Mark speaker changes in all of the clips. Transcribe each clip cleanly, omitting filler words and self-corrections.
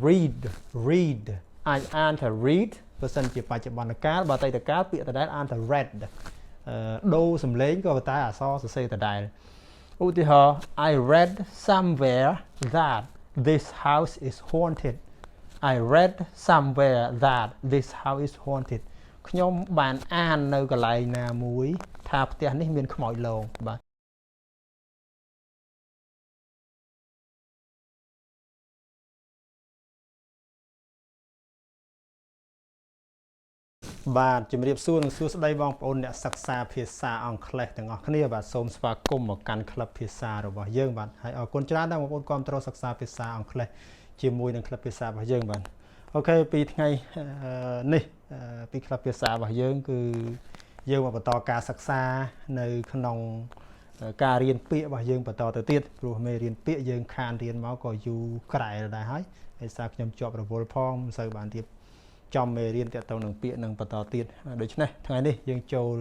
Speaker 1: read អាចអានថា read បើសិនជាបច្ចុប្បន្នកាលបើអតីតកាលពាក្យដដែលអានថា read ដូរសំឡេងក៏តែអក្សរសរសេរដដែលឧទាហរណ៍ I read somewhere that this house is haunted I read somewhere that this house is haunted ខ្ញុំបានអាននៅកន្លែងណាមួយថាផ្ទះនេះមានខ្មោចលងបាទជំរាបសួរនិងសួស្តីបងប្អូនអ្នកសិក្សាភាសាអង់គ្លេសទាំងអស់គ្នាបាទសូមស្វាគមន៍មកកាន់ក្លឹបភាសារបស់យើងបាទហើយអរគុណច្រើនដែលបងប្អូនគាំទ្រសិក្សាភាសាអង់គ្លេសជាមួយនឹងក្លឹបភាសារបស់យើងបាទអូខេពីថ្ងៃនេះពីក្លឹបភាសារបស់យើងគឺយើងមកបន្តការសិក្សានៅក្នុងការរៀនពាក្យរបស់យើងបន្តទៅទៀតព្រោះមេរៀនពាក្យយើងខានរៀនមកក៏យូរក្រែលដែរហើយដោយសារខ្ញុំជាប់រវល់ផងមិនសូវបានទៀតចំមេរៀនទាក់ទងនឹងពាក្យនឹងបន្តទៀតដូច្នេះថ្ងៃនេះយើងចូល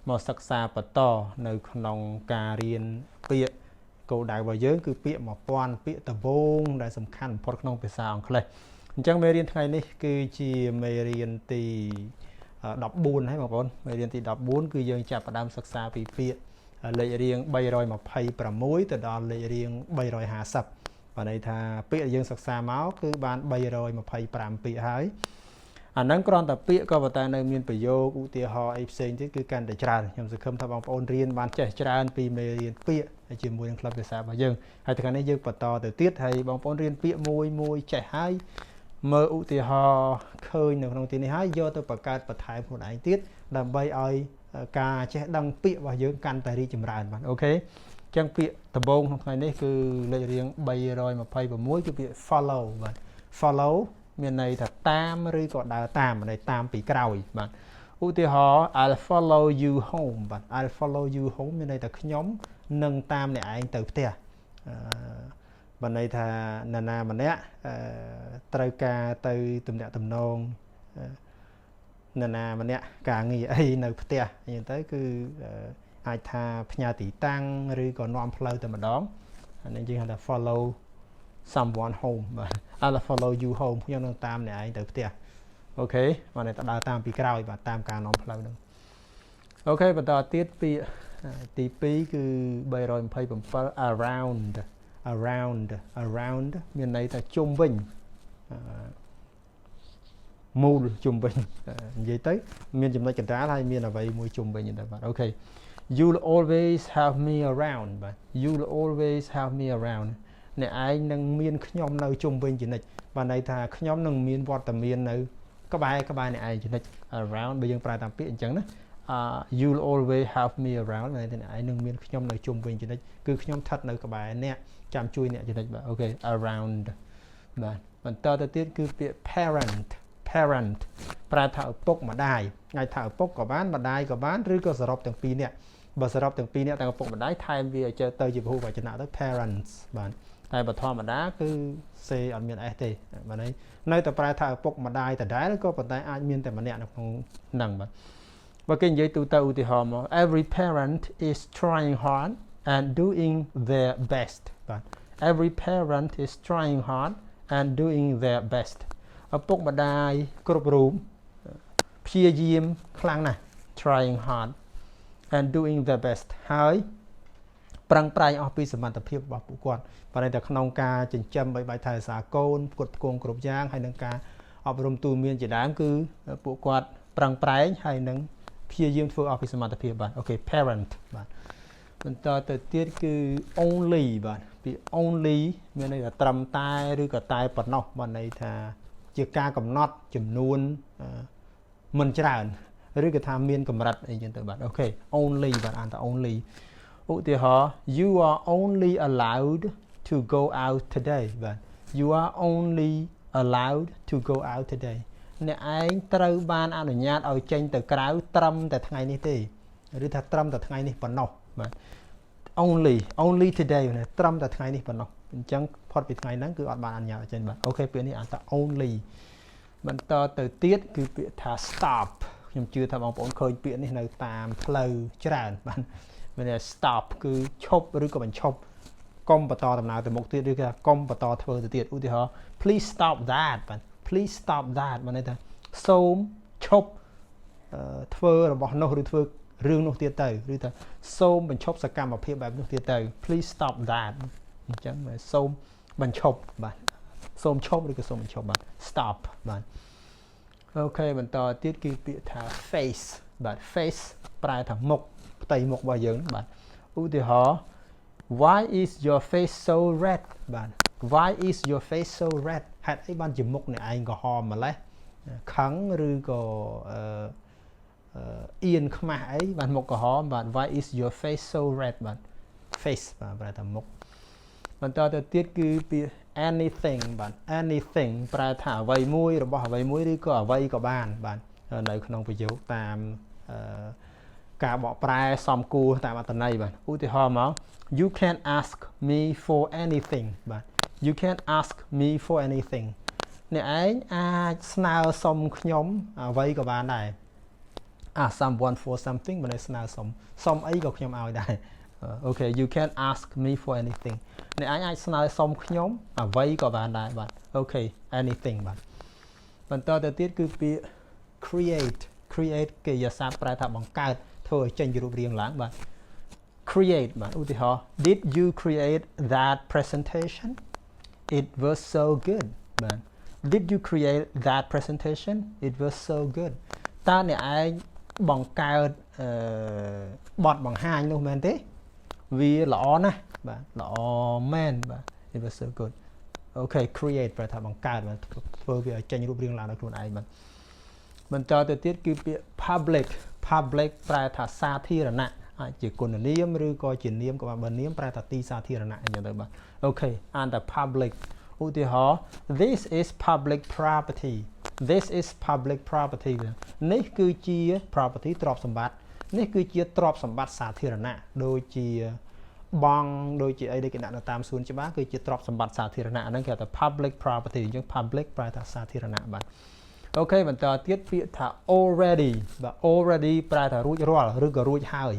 Speaker 1: មកសិក្សាបន្តនៅក្នុងការរៀនពាក្យគោលដៅរបស់យើងគឺពាក្យ1000ពាក្យដំបូងដែលសំខាន់បំផុតក្នុងភាសាអង់គ្លេសអញ្ចឹងមេរៀនថ្ងៃនេះគឺជាមេរៀនទី14ហើយបងប្អូនមេរៀនទី14គឺយើងចាប់ផ្ដើមសិក្សាពីពាក្យលេខរៀង326ទៅដល់លេខរៀង350បានន័យថាពាក្យដែលយើងសិក្សាមកគឺបាន325ពាក្យហើយអាហ្នឹងគ្រាន់តែពាក្យក៏ប៉ុន្តែនៅមានប្រយោគឧទាហរណ៍អីផ្សេងទៀតគឺកាន់តែច្រើនខ្ញុំសង្ឃឹមថាបងប្អូនរៀនបានចេះច្រើនពីមេរៀនពាក្យជាមួយនឹងក្លឹបភាសារបស់យើងហើយថ្ងៃនេះយើងបន្តទៅទៀតហើយបងប្អូនរៀនពាក្យមួយចេះហើយមើលឧទាហរណ៍ឃើញនៅក្នុងទីនេះហើយយកទៅបង្កើតបន្ថែមខ្លួនឯងទៀតដើម្បីឲ្យការចេះដឹងពាក្យរបស់យើងកាន់តែរីកចម្រើនបាទអូខេអញ្ចឹងពាក្យដំបូងក្នុងថ្ងៃនេះគឺលេខរៀង326គឺពាក្យ follow បាទ followមានន័យថាតាមឬក៏ដើរតាមន័យតាមពីក្រោយបាទឧទាហរណ៍ I'll follow you home បាទ I'll follow you home មានន័យថាខ្ញុំនឹងតាមអ្នកឯងទៅផ្ទះបានន័យថានរណាម្នាក់ត្រូវការទៅទំនាក់ទំនងនរណាម្នាក់ការងារអីនៅផ្ទះអញ្ចឹងទៅគឺអាចថាផ្ញើទីតាំងឬក៏នាំផ្លូវតែម្ដងអានេះយើងហៅថា follow someone home បាទ I'll follow you home ខ្ញុំនឹងតាមអ្នកឯងទៅផ្ទះអូខេបានតែដើរតាមពីក្រោយបាទតាមការនាំផ្លូវហ្នឹងអូខេបន្តទៀតពីទី2គឺ327 around មានន័យថាជុំវិញមូលជុំវិញនិយាយទៅមានចំណុចកណ្ដាលហើយមានអ្វីមួយជុំវិញដែរបាទអូខេ You'll always have me around បាទ You'll always have me around អ្នកឯងនឹងមានខ្ញុំនៅជុំវិញជានិច្ចបានន័យថាខ្ញុំនឹងមានវត្តមាននៅក្បែរអ្នកឯងជានិច្ច around បើយើងប្រើតាមពាក្យអញ្ចឹងណាyou'll always have me around ន័យថាអ្នកឯងនឹងមានខ្ញុំនៅជុំវិញជានិច្ចគឺខ្ញុំស្ថិតនៅក្បែរអ្នកចាំជួយអ្នកជានិច្ចបាទអូខេ around បាទបន្តទៅទៀតគឺពាក្យ parent ប្រែថាឪពុកម្ដាយអាចថាឪពុកក៏បានម្ដាយក៏បានឬក៏សរុបទាំងពីរនាក់បើសរុបទាំងពីរនាក់ទាំងឪពុកម្ដាយថែមវាឲ្យទៅជាពហុវចនៈទៅ parents បាទតែបើធម្មតាគឺសេអត់មាន s ទេបាទនៅតែប្រែថាឪពុកម្ដាយដដែលក៏ប៉ុន្តែអាចមានតែម្នាក់នៅក្នុងហ្នឹងបាទបើគេនិយាយទូទៅឧទាហរណ៍មក every parent is trying hard and doing their best បាទ every parent is trying hard and doing their best ឪពុកម្ដាយគ្រប់រូបព្យាយាមខ្លាំងណាស់ trying hard and doing their best ហើយប្រឹងប្រែងអស់ពីសមត្ថភាពរបស់ពួកគាត់ប៉ុន្តែក្នុងការចិញ្ចឹមបីបាច់ថែរក្សាកូនផ្គត់ផ្គង់គ្រប់យ៉ាងហើយនឹងការអប់រំទូន្មានជាដើមគឺពួកគាត់ប្រឹងប្រែងហើយនឹងព្យាយាមធ្វើអស់ពីសមត្ថភាពបាទអូខេ parent បាទបន្តទៅទៀតគឺ only បាទពី only មានន័យថាត្រឹមតែឬក៏តែប៉ុណ្ណោះបាទន័យថាជាការកំណត់ចំនួនមិនច្រើនឬក៏ថាមានកម្រិតអីចឹងទៅបាទអូខេ only បាទអានថា only ឧទាហរណ៍ you are only allowed to go out today បាទ you are only allowed to go out today អ្នកឯងត្រូវបានអនុញ្ញាតឲ្យចេញទៅក្រៅត្រឹមតែថ្ងៃនេះទេឬថាត្រឹមតែថ្ងៃនេះប៉ុណ្ណោះបាទ only today ត្រឹមតែថ្ងៃនេះប៉ុណ្ណោះអញ្ចឹងផុតពីថ្ងៃហ្នឹងគឺអត់បានអនុញ្ញាតឲ្យចេញបាទអូខេពាក្យនេះអានថា only បន្តទៅទៀតគឺពាក្យថា stop ខ្ញុំជឿថាបងប្អូនឃើញពាក្យនេះនៅតាមផ្លូវច្រើនបាទមាន stop គឺឈប់ឬក៏បញ្ឈប់ កុំបន្តដំណើរទៅមុខទៀតឬក៏កុំបន្តធ្វើទៅទៀតឧទាហរណ៍ please stop that បាទ please stop that បានន័យថាសូមឈប់ធ្វើរបស់នោះឬធ្វើរឿងនោះទៀតទៅឬថាសូមបញ្ឈប់សកម្មភាពបែបនោះទៀតទៅ please stop that អញ្ចឹងសូមបញ្ឈប់បាទសូមឈប់ឬក៏សូមបញ្ឈប់បាទ stop បាទអូខេបន្តទៀតគឺពាក្យថា face បាទ face ប្រែថាមុខផ្ទៃមុខរបស់យើងបាទឧទាហរណ៍ why is your face so red បាទ why is your face so red ហេតុអីបានជាមុខអ្នកឯងក្រហមម្លេះខឹងឬក៏អៀនខ្មាស់អីបានមុខក្រហមបាទ why is your face so red បាទ face បាទប្រែថាមុខបន្តទៅទៀតគឺពាក្យ anything បាទ anything ប្រែថាអ្វីមួយរបស់អ្វីមួយឬក៏អ្វីក៏បានបាទនៅក្នុងប្រយោគតាមការបកប្រែសំគួរតាមអត្ថន័យបាទឧទាហរណ៍មក you can ask me for anything បាទ you can ask me for anything អ្នកឯងអាចស្នើសុំខ្ញុំអ្វីក៏បានដែរ ask someone for something មិនស្នើសុំអីក៏ខ្ញុំឲ្យដែរអូខេ you can ask me for anything អ្នកឯងអាចស្នើសុំខ្ញុំអ្វីក៏បានដែរបាទអូខេ anything បាទបន្តទៅទៀតគឺពាក្យ create កិរិយាសព្ទប្រែថាបង្កើតធ្វើឲ្យចេញជារូបរាងឡើងបាទ create បាទឧទាហរណ៍ did you create that presentation it was so good បាទ did you create that presentation it was so good តើអ្នកឯងបង្កើតបទបង្ហាញនោះមែនទេវាល្អណាស់បាទល្អមែនបាទ it was so good អូខេ create ប្រែថាបង្កើតបាទធ្វើវាឲ្យចេញរូបរាងឡើងដោយខ្លួនឯងបាទបន្តទៅទៀតគឺពាក្យ public ប្រែថាសាធារណៈអាចជាគុណនាមឬក៏ជានាមក៏បានបើនាមប្រែថាទីសាធារណៈអញ្ចឹងទៅបាទអូខេអានតែ public ឧទាហរណ៍ this is public property this is public property នេះគឺជា property ទ្រព្យសម្បត្តិនេះគឺជាទ្រព្យសម្បត្តិសាធារណៈដូចជាបងដូចជាអីដែលគេដាក់នៅតាមសួនច្បារគឺជាទ្រព្យសម្បត្តិសាធារណៈហ្នឹងគេហៅថា public property អញ្ចឹង public ប្រែថាសាធារណៈបាទអូខេបន្តទៀតពាក្យថា already បាទ already ប្រែថារួចរាល់ឬក៏រួចហើយ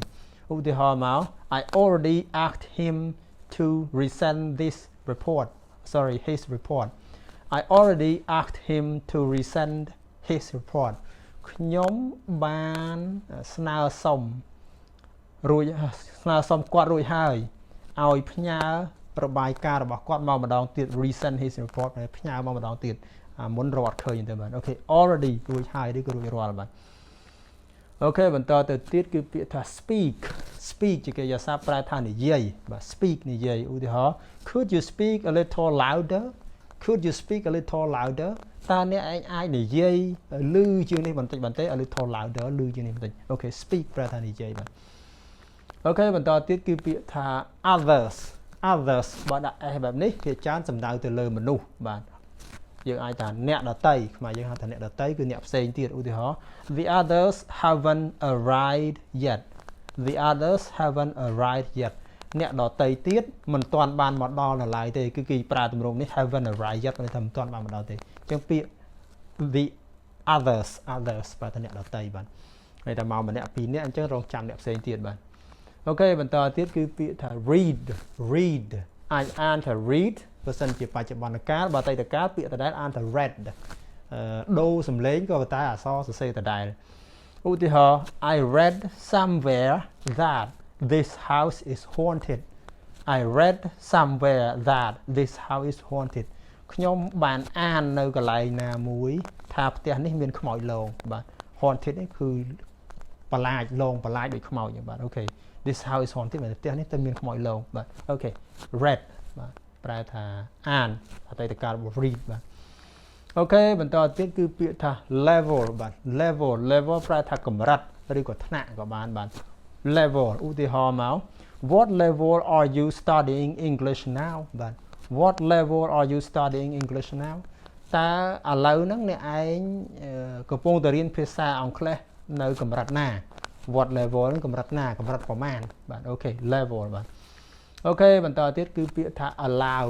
Speaker 1: ឧទាហរណ៍មក I already asked him to resend this report his report I already asked him to resend his report ខ្ញុំបានស្នើសុំគាត់រួចហើយឲ្យផ្ញើរបាយការណ៍របស់គាត់មកម្ដងទៀត resend his report ផ្ញើមកម្ដងទៀតមុនរត់ឃើញទៅបាទអូខេ already រួចហើយឬក៏រួចរាល់បាទអូខេបន្តទៅទៀតគឺពាក្យថា speak ជាកិរិយាសព្ទប្រែថានិយាយបាទ speak និយាយឧទាហរណ៍ could you speak a little louder តើអ្នកឯងអាចនិយាយលឺជាងនេះបន្តិច a little louder លឺជាងនេះបន្តិចអូខេ speak ប្រែថានិយាយបាទអូខេបន្តទៀតគឺពាក្យថា others បើដាក់ s បែបនេះគេច្រើនសំដៅទៅលើមនុស្សបាទយើងអាចថាអ្នកដតីខ្មែរយើងហៅថាអ្នកដតីគឺអ្នកផ្សេងទៀតឧទាហរណ៍ the others haven't arrived yet អ្នកដតីទៀតមិនទាន់បានមកដល់នៅឡើយទេគឺគេប្រើទម្រង់នេះ haven't arrived yet មិនថាមិនទាន់បានមកដល់ទេអញ្ចឹងពាក្យ the others បើថាអ្នកដតីបាទហើយតែមកម្នាក់ពីរនាក់អញ្ចឹងរងចាំអ្នកផ្សេងទៀតបាទអូខេបន្តទៀតគឺពាក្យថា read អាចអានថា read បើសិនជាបច្ចុប្បន្នកាលបើអតីតកាលពាក្យដដែលអានថា read ដូរសំឡេងក៏តែអក្សរសរសេរដដែលឧទាហរណ៍ I read somewhere that this house is haunted ខ្ញុំបានអាននៅកន្លែងណាមួយថាផ្ទះនេះមានខ្មោចលងបាទ haunted នេះគឺបន្លាចដូចខ្មោចបាទអូខេ this house is haunted ផ្ទះនេះតែមានខ្មោចលងបាទអូខេ read បាទប្រែថាអានអតីតកាលរបស់ read បាទអូខេបន្តទៀតគឺពាក្យថា level បាទ level ប្រែថាកម្រិតឬក៏ថ្នាក់ក៏បានបាទ level ឧទាហរណ៍មក what level are you studying English now បាទ what level are you studying English now តើឥឡូវហ្នឹងអ្នកឯងកំពុងតែរៀនភាសាអង់គ្លេសនៅកម្រិតណា what level ហ្នឹងកម្រិតណាកម្រិតប្រមាណបាទអូខេ level បាទអូខេបន្តទៀតគឺពាក្យថា allow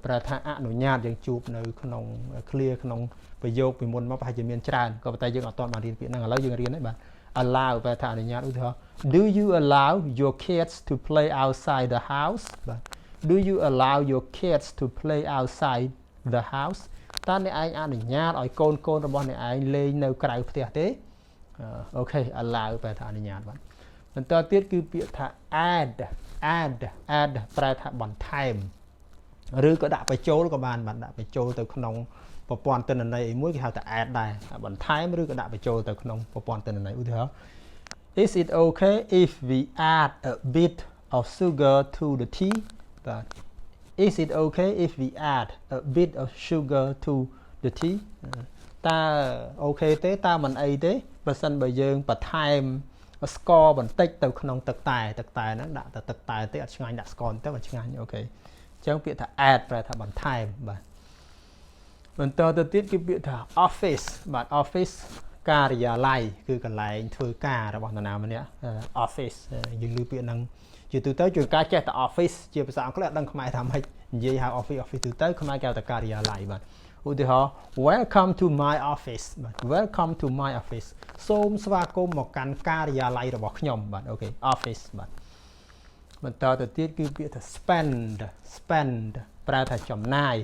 Speaker 1: ប្រែថាអនុញ្ញាតយើងជួបនៅក្នុង clear ក្នុងប្រយោគពីមុនមកប្រហែលជាមានច្រើនក៏ប៉ុន្តែយើងអត់ទាន់បានរៀនពាក្យហ្នឹងឥឡូវយើងរៀនហើយបាទ allow ប្រែថាអនុញ្ញាតឧទាហរណ៍ do you allow your kids to play outside the house បាទ do you allow your kids to play outside the house តើអ្នកឯងអនុញ្ញាតឲ្យកូនរបស់អ្នកឯងលេងនៅក្រៅផ្ទះទេអូខេ allow ប្រែថាអនុញ្ញាតបាទបន្តទៀតគឺពាក្យថា add ប្រែថាបន្ថែមឬក៏ដាក់បញ្ចូលក៏បានដាក់បញ្ចូលទៅក្នុងប្រព័ន្ធទិន្នន័យមួយគេហៅថា add ដែរបន្ថែមឬក៏ដាក់បញ្ចូលទៅក្នុងប្រព័ន្ធទិន្នន័យឧទាហរណ៍ Is it okay if we add a bit of sugar to the tea បាទ Is it okay if we add a bit of sugar to the tea តើអូខេទេតើមិនអីទេបើសិនបើយើងបន្ថែមស្ករបន្តិចទៅក្នុងទឹកតែហ្នឹងដាក់តែទឹកតែទេអត់ឆ្ងាញ់ដាក់ស្ករទៅអត់ឆ្ងាញ់អូខេអញ្ចឹងពាក្យថា add ប្រែថាបន្ថែមបាទបន្តទៅទៀតគឺពាក្យថា office បាទ office ការិយាល័យគឺកន្លែងធ្វើការរបស់នរណាម្នាក់ office យើងឮពាក្យហ្នឹងជាទូទៅជួនកាលចេះតែ office ជាភាសាអង់គ្លេសអត់ដឹងខ្មែរថាម៉េចនិយាយហៅ office ទូទៅខ្មែរគេហៅតែការិយាល័យបាទឧទាហរណ៍ welcome to my office បាទ welcome to my office សូមស្វាគមន៍មកកាន់ការិយាល័យរបស់ខ្ញុំបាទអូខេ office បាទបន្តទៅទៀតគឺពាក្យថា spend ប្រែថាចំណាយ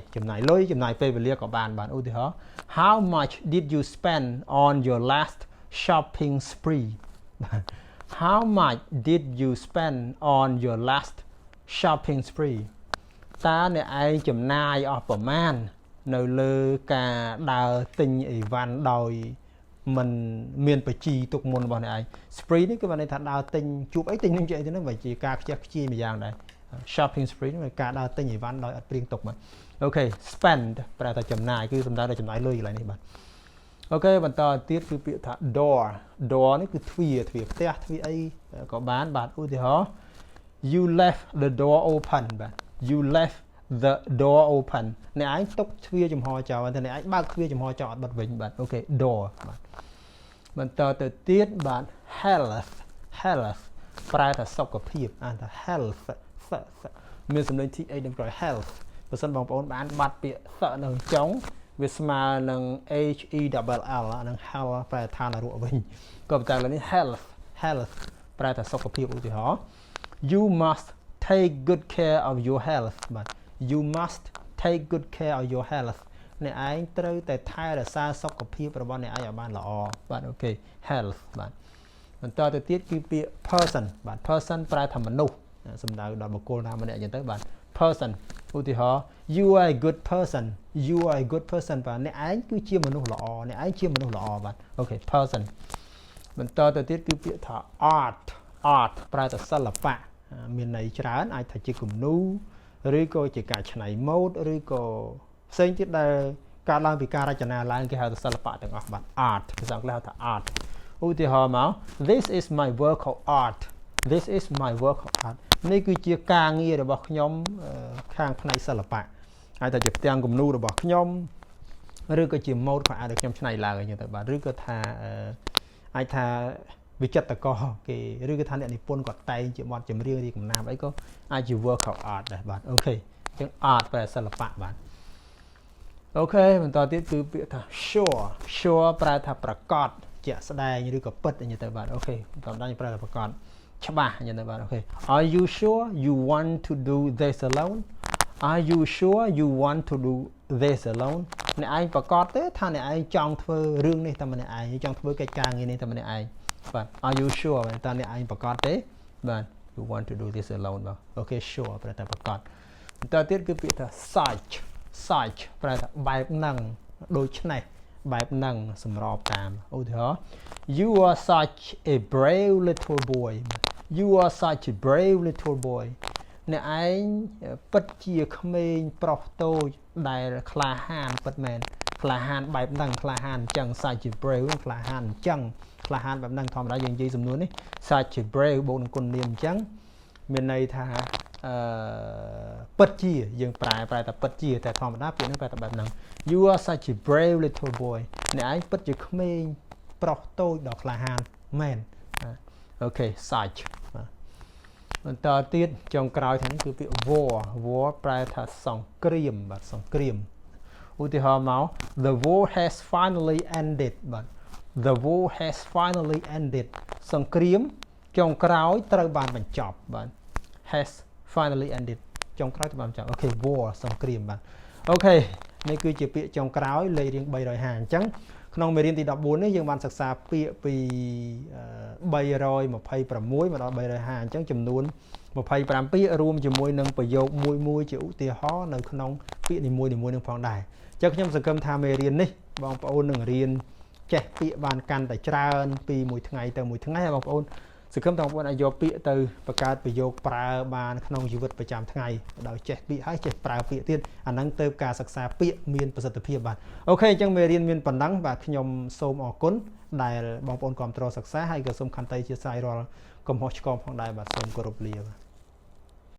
Speaker 1: លុយចំណាយពេលវេលាក៏បានឧទាហរណ៍ how much did you spend on your last shopping spree how much did you spend on your last shopping spree តើអ្នកឯងចំណាយអស់ប្រមាណនៅលើការដើរទិញអីវ៉ាន់ដោយមិនមានបជីទុកមុនរបស់អ្នកឯង spree នេះគឺបានន័យថាដើរទិញជួបអីទិញនឹងជាអីទៅហ្នឹងវាជាការខ្ជះខ្ជាយមួយយ៉ាងដែរ shopping spree នេះការដើរទិញអីវ៉ាន់ដោយអត់ព្រៀងទុកបាទអូខេ spend ប្រែថាចំណាយគឺសំដៅដល់ចំណាយលុយកន្លែងនេះបាទអូខេបន្តទៀតគឺពាក្យថា door នេះគឺទ្វារផ្ទះទ្វារអីក៏បានបាទឧទាហរណ៍ you left the door open បាទ you left the door open អ្នកឯងទុកទ្វារចំហចោលតែអ្នកឯងបើកទ្វារចំហចោលអត់បិទវិញបាទអូខេ door បាទបន្តទៅទៀតបាទ health ប្រែថាសុខភាពអានថា health មានសំឡេង th នៅក្រោយ health បើសិនបងប្អូនបានបាត់ពាក្យសនៅចុងវាស្មើនឹង HELL អានឹង health ប្រែថានរកវិញក៏ប៉ុន្តែឥឡូវនេះ health ប្រែថាសុខភាពឧទាហរណ៍ you must take good care of your health បាទ you must take good care of your health អ្នកឯងត្រូវតែថែរក្សាសុខភាពរបស់អ្នកឯងឲ្យបានល្អបាទអូខេ health បាទបន្តទៅទៀតគឺពាក្យ person បាទ person ប្រែថាមនុស្សសំដៅដល់បុគ្គលណាម្នាក់អញ្ចឹងទៅបាទ person ឧទាហរណ៍ you are a good person បាទអ្នកឯងគឺជាមនុស្សល្អបាទអូខេ person បន្តទៅទៀតគឺពាក្យថា art ប្រែថាសិល្បៈមានន័យច្រើនអាចថាជាគំនូរឬក៏ជាការច្នៃម៉ូដឬក៏ផ្សេងទៀតដែលកើតឡើងពីការរចនាឡើងគេហៅថាសិល្បៈទាំងអស់បាទ art ភាសាអង់គ្លេសហៅថា art ឧទាហរណ៍មក this is my work of art នេះគឺជាការងាររបស់ខ្ញុំខាងផ្នែកសិល្បៈហើយតែជាផ្ទាំងគំនូររបស់ខ្ញុំឬក៏ជាម៉ូដខោអាវដែលខ្ញុំច្នៃឡើងអញ្ចឹងទៅបាទឬក៏ថាអាចថាវិចិត្រករគេឬក៏ថាអ្នកនិពន្ធគាត់តែងជាបទចម្រៀងឬកំណាព្យអីក៏អាចជា work of art ដែរបាទអូខេអញ្ចឹង art ប្រែសិល្បៈបាទអូខេបន្តទៀតគឺពាក្យថា sure ប្រែថាប្រកាសជាក់ស្ដែងឬក៏ពិតអញ្ចឹងទៅបាទអូខេតាមដានប្រែថាប្រកាសច្បាស់អញ្ចឹងទៅបាទអូខេ Are you sure you want to do this alone អ្នកឯងប្រកាសទេថាអ្នកឯងចង់ធ្វើរឿងនេះតែម្នាក់ឯងចង់ធ្វើកិច្ចការងារនេះតែម្នាក់ឯងបាទ Are you sure តើអ្នកឯងប្រកាសទេបាទ You want to do this alone បាទអូខេ sure ប្រែថាប្រកាសបន្តទៀតគឺពាក្យថា such ប្រែថាបែបហ្នឹងដូចនេះបែបហ្នឹងសម្របតាមឧទាហរណ៍ You are such a brave little boy អ្នកឯងពិតជាក្មេងប្រុសតូចដែលក្លាហានពិតមែនក្លាហានបែបហ្នឹងក្លាហានអញ្ចឹង such a brave ក្លាហានអញ្ចឹងក្លាហានបែបហ្នឹងធម្មតាយើងនិយាយសំណួរនេះ such a brave បូកនឹងគុណនាមអញ្ចឹងមានន័យថាពិតជាយើងប្រែថាពិតជាតែធម្មតាពាក្យហ្នឹងប្រែថាបែបហ្នឹង You are such a brave little boy អ្នកឯងពិតជាក្មេងប្រុសតូចដ៏ក្លាហានមែនអូខេ such បន្តទៀតចុងក្រោយនេះគឺពាក្យ war ប្រែថាសង្គ្រាមបាទសង្គ្រាមឧទាហរណ៍មក The war has finally ended បាទ The war has finally ended សង្គ្រាមចុងក្រោយត្រូវបានបញ្ចប់បាទ has finally ended ចុងក្រោយតាមចាំអូខេ war សង្គ្រាមបាទអូខេនេះគឺជាពាក្យចុងក្រោយលេខរៀង350អញ្ចឹងក្នុងមេរៀនទី14នេះយើងបានសិក្សាពាក្យពី326មកដល់350អញ្ចឹងចំនួន25ពាក្យរួមជាមួយនឹងប្រយោគមួយជាឧទាហរណ៍នៅក្នុងពាក្យនីមួយនឹងផងដែរអញ្ចឹងខ្ញុំសង្ឃឹមថាមេរៀននេះបងប្អូននឹងរៀនចេះពាក្យបានកាន់តែច្រើនពីមួយថ្ងៃទៅមួយថ្ងៃហើយបងប្អូនសង្ឃឹមថាបងប្អូនអាចយកពាក្យទៅបង្កើតប្រយោគប្រើបានក្នុងជីវិតប្រចាំថ្ងៃដោយចេះពាក្យហើយចេះប្រើពាក្យទៀតអាហ្នឹងទៅការសិក្សាពាក្យមានប្រសិទ្ធភាពបាទអូខេអញ្ចឹងមេរៀនមានប៉ុណ្ណឹងបាទខ្ញុំសូមអរគុណដែលបងប្អូនគាំទ្រសិក្សាហើយក៏សូមខន្តីអធិស្ឋានរាល់កំហុសឆ្គងផងដែរបាទសូមគោរពលាបាទ